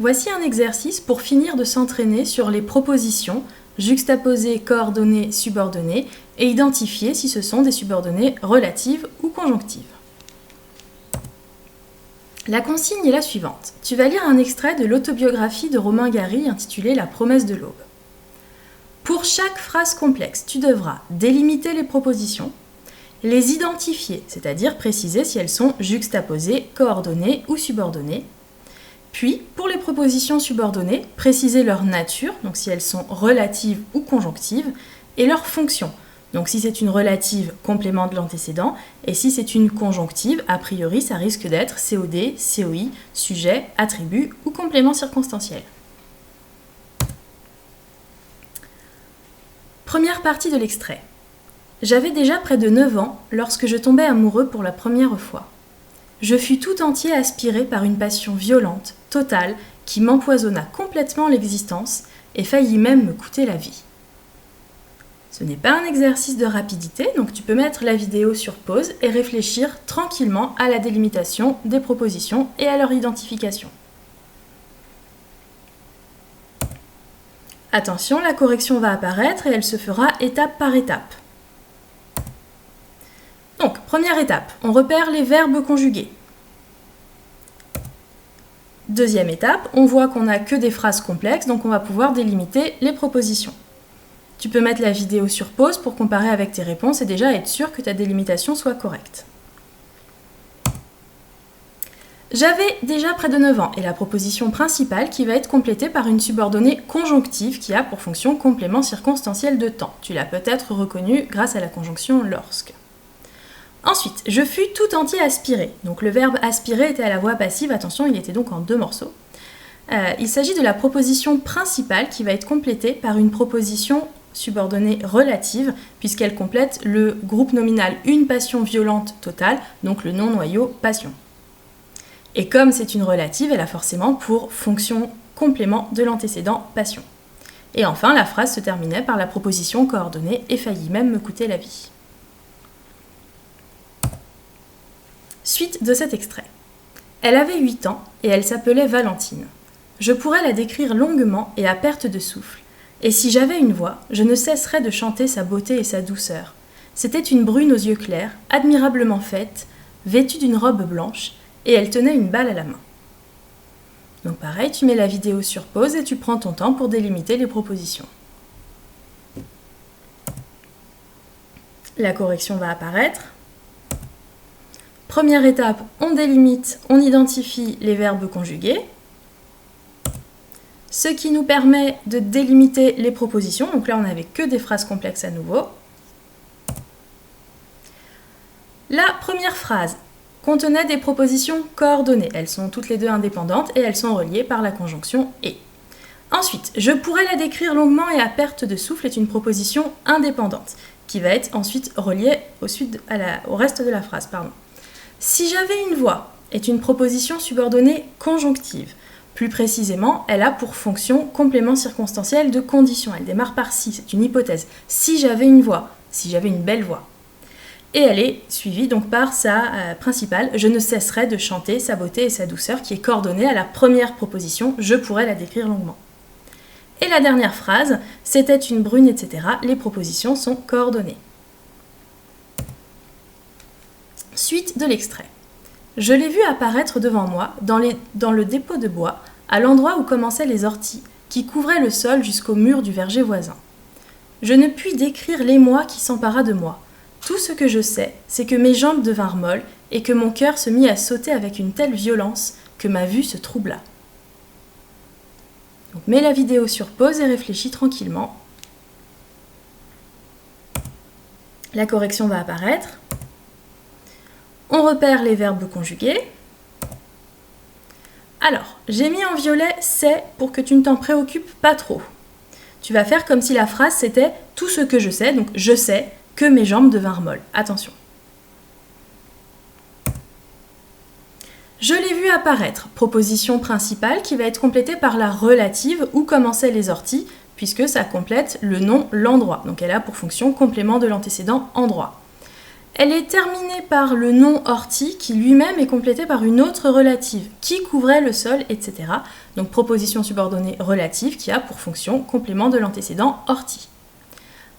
Voici un exercice pour finir de s'entraîner sur les propositions, juxtaposer coordonnées subordonnées et identifier si ce sont des subordonnées relatives ou conjonctives. La consigne est la suivante. Tu vas lire un extrait de l'autobiographie de Romain Gary intitulée « La promesse de l'aube ». Pour chaque phrase complexe, tu devras délimiter les propositions, les identifier, c'est-à-dire préciser si elles sont juxtaposées, coordonnées ou subordonnées. Puis, pour les propositions subordonnées, préciser leur nature, donc si elles sont relatives ou conjonctives, et leur fonction. Donc si c'est une relative, complément de l'antécédent, et si c'est une conjonctive, a priori ça risque d'être COD, COI, sujet, attribut ou complément circonstanciel. Première partie de l'extrait. J'avais déjà près de 9 ans lorsque je tombai amoureux pour la première fois. Je fus tout entier aspiré par une passion violente, totale, qui m'empoisonna complètement l'existence et faillit même me coûter la vie. Ce n'est pas un exercice de rapidité, donc tu peux mettre la vidéo sur pause et réfléchir tranquillement à la délimitation des propositions et à leur identification. Attention, la correction va apparaître et elle se fera étape par étape. Donc, première étape, on repère les verbes conjugués. Deuxième étape, on voit qu'on n'a que des phrases complexes, donc on va pouvoir délimiter les propositions. Tu peux mettre la vidéo sur pause pour comparer avec tes réponses et déjà être sûr que ta délimitation soit correcte. J'avais déjà près de 9 ans et la proposition principale qui va être complétée par une subordonnée conjonctive qui a pour fonction complément circonstanciel de temps. Tu l'as peut-être reconnue grâce à la conjonction lorsque. Ensuite, je fus tout entier aspiré. Donc le verbe aspirer était à la voix passive, attention, il était donc en 2 morceaux. Il s'agit de la proposition principale qui va être complétée par une proposition subordonnée relative, puisqu'elle complète le groupe nominal une passion violente totale, donc le non-noyau passion. Et comme c'est une relative, elle a forcément pour fonction complément de l'antécédent passion. Et enfin, la phrase se terminait par la proposition coordonnée et faillit même me coûter la vie. Suite de cet extrait. Elle avait 8 ans et elle s'appelait Valentine. Je pourrais la décrire longuement et à perte de souffle. Et si j'avais une voix, je ne cesserais de chanter sa beauté et sa douceur. C'était une brune aux yeux clairs, admirablement faite, vêtue d'une robe blanche, et elle tenait une balle à la main. Donc pareil, tu mets la vidéo sur pause et tu prends ton temps pour délimiter les propositions. La correction va apparaître. Première étape, on délimite, on identifie les verbes conjugués, ce qui nous permet de délimiter les propositions. Donc là, on n'avait que des phrases complexes à nouveau. La première phrase contenait des propositions coordonnées. Elles sont toutes les deux indépendantes et elles sont reliées par la conjonction « et ». Ensuite, je pourrais la décrire longuement et à perte de souffle est une proposition indépendante qui va être ensuite reliée au reste de la phrase. Si j'avais une voix est une proposition subordonnée conjonctive. Plus précisément, elle a pour fonction complément circonstanciel de condition. Elle démarre par si, c'est une hypothèse. Si j'avais une voix, si j'avais une belle voix. Et elle est suivie donc par sa principale, je ne cesserai de chanter sa beauté et sa douceur, qui est coordonnée à la première proposition, je pourrais la décrire longuement. Et la dernière phrase, c'était une brune, etc. Les propositions sont coordonnées. Suite de l'extrait. Je l'ai vu apparaître devant moi dans le dépôt de bois, à l'endroit où commençaient les orties, qui couvraient le sol jusqu'au mur du verger voisin. Je ne puis décrire l'émoi qui s'empara de moi. Tout ce que je sais, c'est que mes jambes devinrent molles et que mon cœur se mit à sauter avec une telle violence que ma vue se troubla. Donc, mets la vidéo sur pause et réfléchis tranquillement. La correction va apparaître. On repère les verbes conjugués. Alors, j'ai mis en violet « c'est » pour que tu ne t'en préoccupes pas trop. Tu vas faire comme si la phrase c'était « tout ce que je sais », donc « je sais que mes jambes devinrent molles ». Attention. Je l'ai vu apparaître, proposition principale qui va être complétée par la relative où commençaient les orties, puisque ça complète le nom, l'endroit. Donc elle a pour fonction complément de l'antécédent endroit. Elle est terminée par le nom ortie qui lui-même est complété par une autre relative qui couvrait le sol, etc. Donc proposition subordonnée relative qui a pour fonction complément de l'antécédent ortie.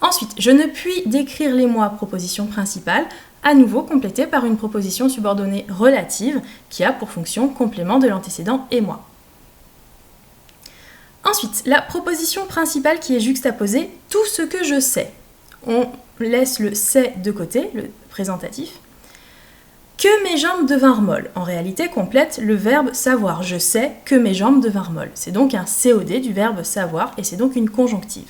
Ensuite, je ne puis décrire les mois proposition principale, à nouveau complétée par une proposition subordonnée relative qui a pour fonction complément de l'antécédent et moi. Ensuite, la proposition principale qui est juxtaposée, tout ce que je sais. On laisse le c'est de côté, le présentatif. Que mes jambes devinrent molles. En réalité, complète le verbe savoir. Je sais que mes jambes devinrent molles. C'est donc un COD du verbe savoir et c'est donc une conjonctive.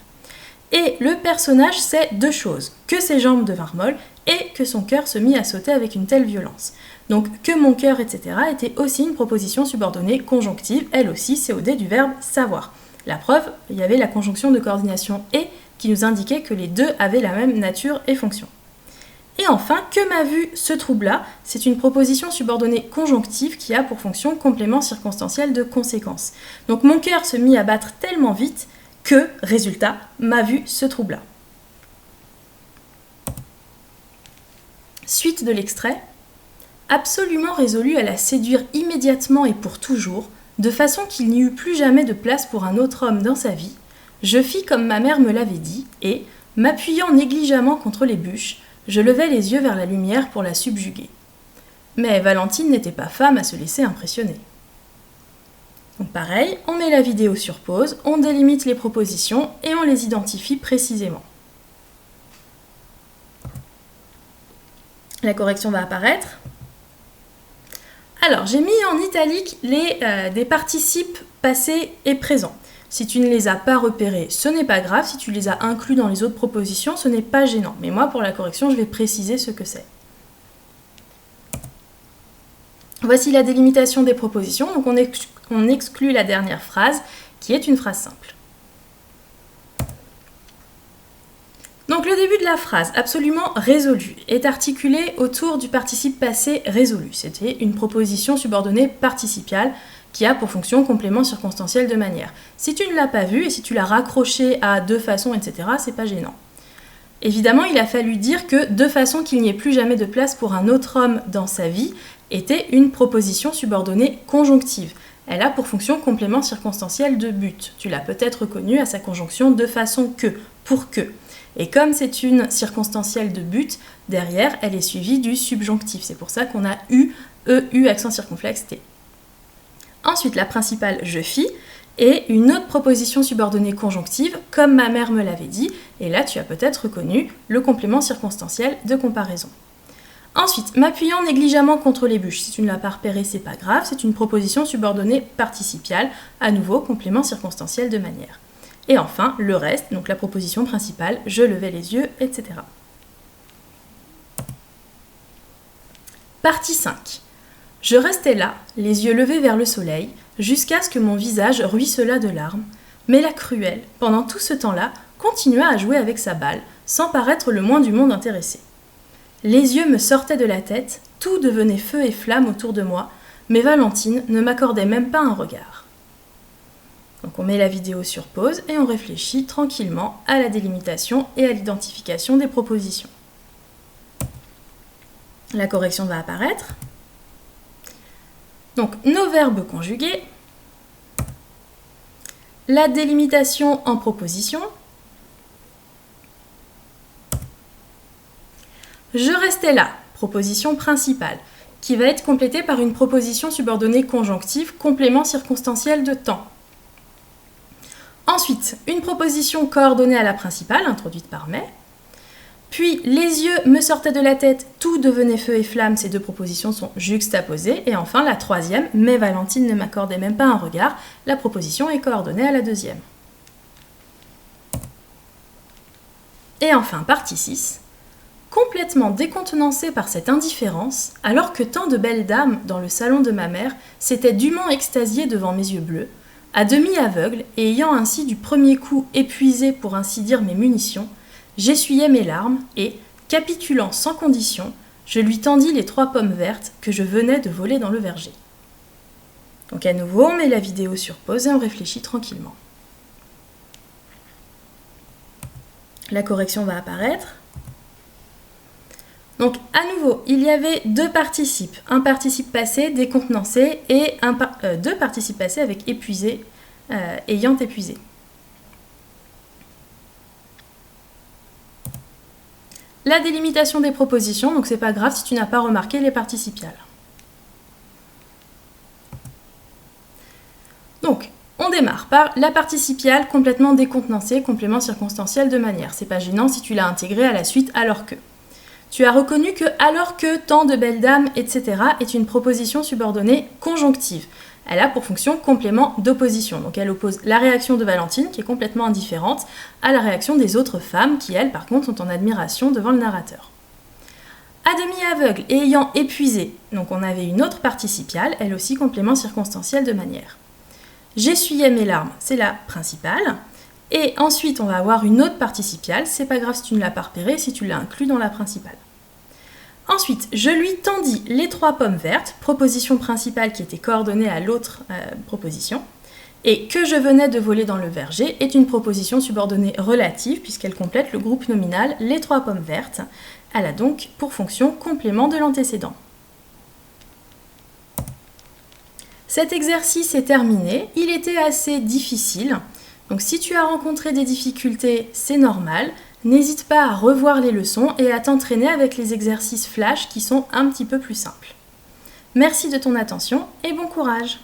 Et le personnage sait deux choses, que ses jambes devinrent molles et que son cœur se mit à sauter avec une telle violence. Donc que mon cœur, etc. était aussi une proposition subordonnée conjonctive, elle aussi COD du verbe savoir. La preuve, il y avait la conjonction de coordination et qui nous indiquait que les deux avaient la même nature et fonction. Et enfin, que ma vue se troubla, c'est une proposition subordonnée conjonctive qui a pour fonction complément circonstanciel de conséquence. Donc mon cœur se mit à battre tellement vite que, résultat, ma vue se troubla. Suite de l'extrait. Absolument résolu à la séduire immédiatement et pour toujours, de façon qu'il n'y eut plus jamais de place pour un autre homme dans sa vie, je fis comme ma mère me l'avait dit, et, m'appuyant négligemment contre les bûches, je levai les yeux vers la lumière pour la subjuguer. Mais Valentine n'était pas femme à se laisser impressionner. Donc pareil, on met la vidéo sur pause, on délimite les propositions et on les identifie précisément. La correction va apparaître. Alors, j'ai mis en italique des participes passés et présents. Si tu ne les as pas repérés, ce n'est pas grave. Si tu les as inclus dans les autres propositions, ce n'est pas gênant. Mais moi, pour la correction, je vais préciser ce que c'est. Voici la délimitation des propositions. Donc, on exclut la dernière phrase, qui est une phrase simple. Donc le début de la phrase, absolument résolu, est articulé autour du participe passé résolu. C'était une proposition subordonnée participiale qui a pour fonction complément circonstanciel de manière. Si tu ne l'as pas vu et si tu l'as raccroché à de façon, etc., c'est pas gênant. Évidemment, il a fallu dire que de façon qu'il n'y ait plus jamais de place pour un autre homme dans sa vie était une proposition subordonnée conjonctive. Elle a pour fonction complément circonstanciel de but. Tu l'as peut-être reconnu à sa conjonction de façon que, pour que. Et comme c'est une circonstancielle de but, derrière, elle est suivie du subjonctif. C'est pour ça qu'on a eu, accent circonflexe, T. Ensuite, la principale je fis et une autre proposition subordonnée conjonctive, comme ma mère me l'avait dit. Et là, tu as peut-être reconnu le complément circonstanciel de comparaison. Ensuite, m'appuyant négligemment contre les bûches. Si tu ne l'as pas repéré, c'est pas grave. C'est une proposition subordonnée participiale, à nouveau complément circonstanciel de manière. Et enfin, le reste, donc la proposition principale, je levai les yeux, etc. Partie 5. Je restais là, les yeux levés vers le soleil, jusqu'à ce que mon visage ruisselât de larmes, mais la Cruelle, pendant tout ce temps-là, continua à jouer avec sa balle, sans paraître le moins du monde intéressé. Les yeux me sortaient de la tête, tout devenait feu et flamme autour de moi, mais Valentine ne m'accordait même pas un regard. Donc on met la vidéo sur pause et on réfléchit tranquillement à la délimitation et à l'identification des propositions. La correction va apparaître. Donc nos verbes conjugués, la délimitation en proposition, je restais là, proposition principale, qui va être complétée par une proposition subordonnée conjonctive, complément circonstanciel de temps. Ensuite, une proposition coordonnée à la principale, introduite par mais. Puis, les yeux me sortaient de la tête, tout devenait feu et flamme, ces deux propositions sont juxtaposées. Et enfin, la troisième, mais Valentine ne m'accordait même pas un regard, la proposition est coordonnée à la deuxième. Et enfin, partie 6. Complètement décontenancée par cette indifférence, alors que tant de belles dames, dans le salon de ma mère, s'étaient dûment extasiées devant mes yeux bleus, à demi aveugle et ayant ainsi du premier coup épuisé pour ainsi dire mes munitions, j'essuyai mes larmes et, capitulant sans condition, je lui tendis les 3 pommes vertes que je venais de voler dans le verger. Donc à nouveau, on met la vidéo sur pause et on réfléchit tranquillement. La correction va apparaître. Donc à nouveau, il y avait deux participes, un participe passé décontenancé et deux participes passés avec épuisé, ayant épuisé. La délimitation des propositions, donc c'est pas grave si tu n'as pas remarqué les participiales. Donc, on démarre par la participiale complètement décontenancée, complément circonstanciel de manière. C'est pas gênant si tu l'as intégré à la suite alors que. Tu as reconnu que alors que, tant de belles dames, etc. est une proposition subordonnée conjonctive. Elle a pour fonction complément d'opposition. Donc elle oppose la réaction de Valentine, qui est complètement indifférente, à la réaction des autres femmes, qui elles, par contre, sont en admiration devant le narrateur. À demi aveugle et ayant épuisé, donc on avait une autre participiale, elle aussi complément circonstanciel de manière. J'essuyais mes larmes, c'est la principale. Et ensuite, on va avoir une autre participiale. C'est pas grave si tu ne l'as pas repérée, si tu l'as inclus dans la principale. Ensuite, je lui tendis les 3 pommes vertes, proposition principale qui était coordonnée à l'autre proposition. Et que je venais de voler dans le verger est une proposition subordonnée relative, puisqu'elle complète le groupe nominal les 3 pommes vertes. Elle a donc pour fonction complément de l'antécédent. Cet exercice est terminé. Il était assez difficile. Donc si tu as rencontré des difficultés, c'est normal. N'hésite pas à revoir les leçons et à t'entraîner avec les exercices flash qui sont un petit peu plus simples. Merci de ton attention et bon courage!